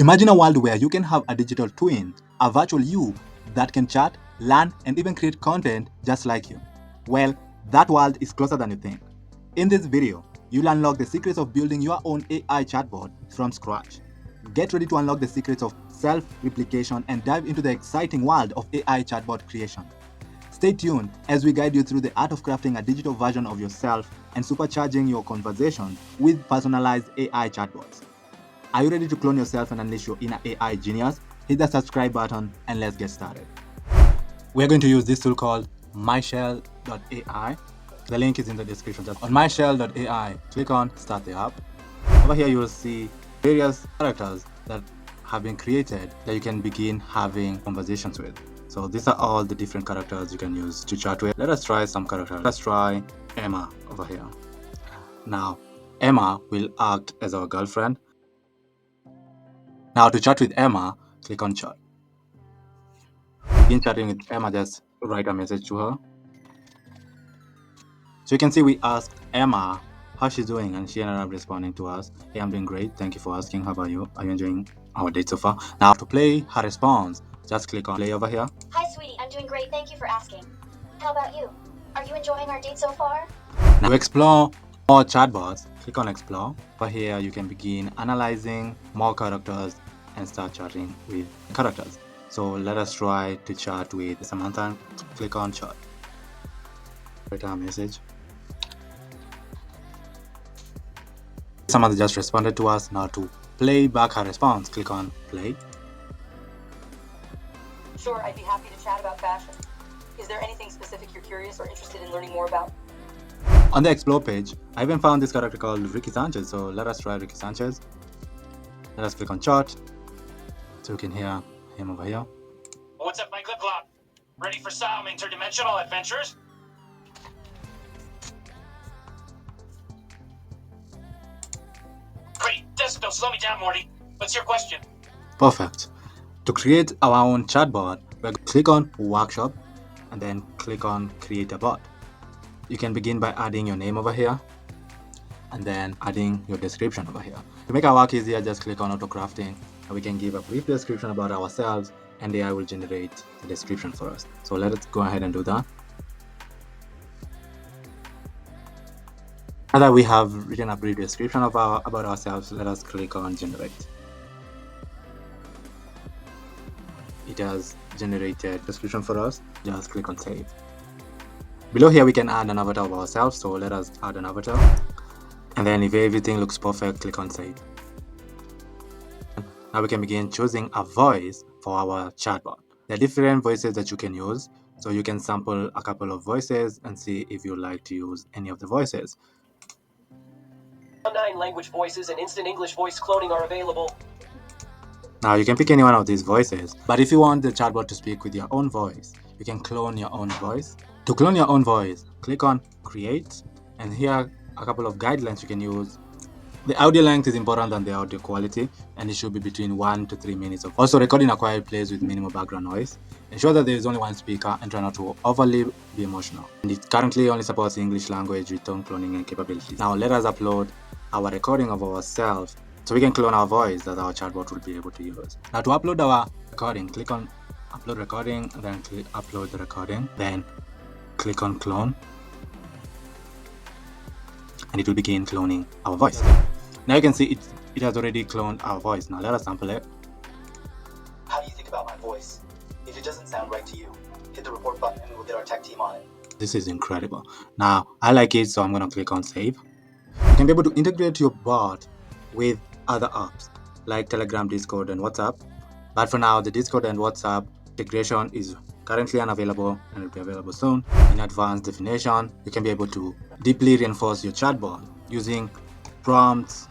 Imagine a world where you can have a digital twin, a virtual you that can chat, learn, and even create content just like you. Well, that world is closer than you think. In this video, you'll unlock the secrets of building your own AI chatbot from scratch. Get ready to unlock the secrets of self-replication and dive into the exciting world of AI chatbot creation. Stay tuned as we guide you through the art of crafting a digital version of yourself and supercharging your conversation with personalized AI chatbots. Are you ready to clone yourself and unleash your inner AI genius? Hit the subscribe button and let's get started. We're going to use this tool called myshell.ai. The link is in the description. Just on myshell.ai, click on Start the App. Over here, you will see various characters that have been created that you can begin having conversations with. So these are all the different characters you can use to chat with. Let us try some characters. Let's try Emma over here. Now, Emma will act as our girlfriend. Now, to chat with Emma, click on Chat. Begin chatting with Emma, just write a message to her. So you can see we asked Emma how she's doing, and she ended up responding to us. Hey, I'm doing great. Thank you for asking. How about you? Are you enjoying our date so far? Now, to play her response, just click on Play over here. Hi, sweetie. I'm doing great. Thank you for asking. How about you? Are you enjoying our date so far? Now, to explore more chatbots, click on Explore. Over here, you can begin analyzing more characters and start chatting with characters. So let us try to chat with Samantha. Click on Chat. Write a message. Samantha just responded to us. Now to play back her response, click on Play. Sure, I'd be happy to chat about fashion. Is there anything specific you're curious or interested in learning more about? On the Explore page, I even found this character called Ricky Sanchez. So let us try Ricky Sanchez. Let us click on Chat so we can hear him over here. What's up, my clip-clop? Ready for some interdimensional adventures? Great, don't slow me down, Morty. What's your question? Perfect. To create our own chatbot, we're going to click on Workshop and then click on Create a Bot. You can begin by adding your name over here and then adding your description over here. To make our work easier, just click on Auto Crafting and we can give a brief description about ourselves and AI will generate the description for us. So let us go ahead and do that. Now that we have written a brief description of about ourselves, let us click on Generate. It has generated a description for us. Just click on Save. Below here, we can add an avatar of ourselves. So let us add an avatar. And then if everything looks perfect, click on Save. Now we can begin choosing a voice for our chatbot. There are different voices that you can use. So you can sample a couple of voices and see if you like to use any of the voices. 9 language voices and instant English voice cloning are available. Now you can pick any one of these voices, but if you want the chatbot to speak with your own voice, you can clone your own voice. To clone your own voice, click on Create, and here are a couple of guidelines you can use. The audio length is important than the audio quality, and it should be between 1 to 3 minutes. Also, recording a quiet place with minimal background noise. Ensure that there is only one speaker and try not to overly be emotional. And it currently only supports English language with tone cloning and capabilities. Now let us upload our recording of ourselves so we can clone our voice that our chatbot will be able to use. Now to upload our recording, click on Upload Recording, then click Upload the recording, then click on Clone, and it will begin cloning our voice. Now you can see it has already cloned our voice. Now let us sample it. How do you think about my voice? If it doesn't sound right to you, hit the report button and we'll get our tech team on it. This is incredible. Now I like it, so I'm going to click on Save. You can be able to integrate your bot with other apps like Telegram, Discord, and WhatsApp. But for now, the Discord and WhatsApp integration is currently unavailable and will be available soon. In advanced definition, you can be able to deeply reinforce your chatbot using prompts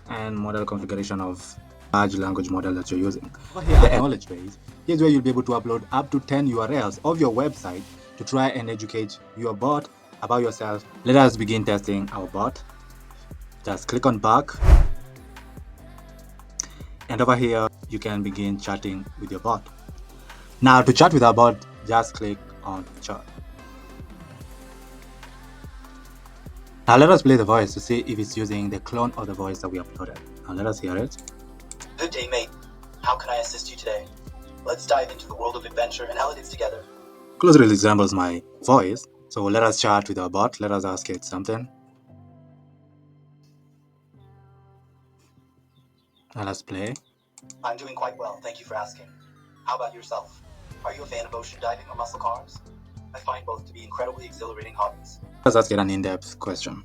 and model configuration of large language model that you're using. Here at knowledge base, here's where you'll be able to upload up to 10 URLs of your website to try and educate your bot about yourself. Let us begin testing our bot. Just click on Back. And over here, you can begin chatting with your bot. Now to chat with our bot, just click on Chat. Now let us play the voice to see if it's using the clone of the voice that we uploaded. Now let us hear it. Good day, mate. How can I assist you today? Let's dive into the world of adventure and how it is together. Closely resembles my voice, so let us chat with our bot. Let us ask it something. Let us play. I'm doing quite well, thank you for asking. How about yourself? Are you a fan of ocean diving or muscle cars? I find both to be incredibly exhilarating hobbies. Let's ask it an in-depth question.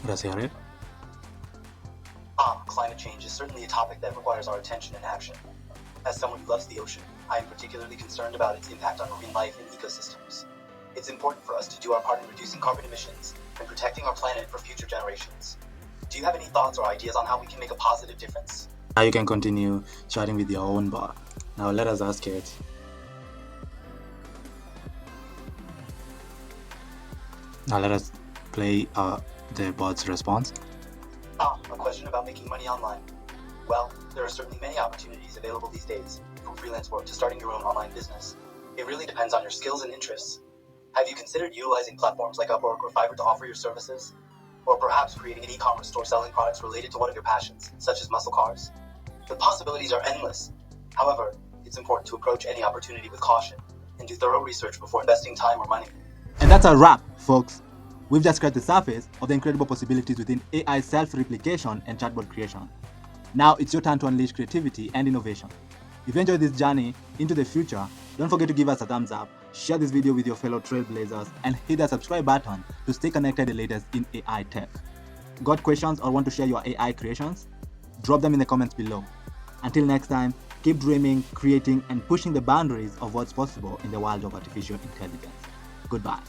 Let us hear it. Climate change is certainly a topic that requires our attention and action. As someone who loves the ocean, I am particularly concerned about its impact on marine life and ecosystems. It's important for us to do our part in reducing carbon emissions and protecting our planet for future generations. Do you have any thoughts or ideas on how we can make a positive difference? Now you can continue chatting with your own bot. Now let us ask it. Now let us play the bot's response. A question about making money online. Well, there are certainly many opportunities available these days, from freelance work to starting your own online business. It really depends on your skills and interests. Have you considered utilizing platforms like Upwork or Fiverr to offer your services? Or perhaps creating an e-commerce store selling products related to one of your passions, such as muscle cars? The possibilities are endless. However, it's important to approach any opportunity with caution and do thorough research before investing time or money. And that's a wrap, folks. We've just scratched the surface of the incredible possibilities within AI self-replication and chatbot creation. Now it's your turn to unleash creativity and innovation. If you enjoyed this journey into the future, don't forget to give us a thumbs up, share this video with your fellow trailblazers, and hit the subscribe button to stay connected the latest in AI tech. Got questions or want to share your AI creations? Drop them in the comments below. Until next time, keep dreaming, creating, and pushing the boundaries of what's possible in the world of artificial intelligence. Goodbye.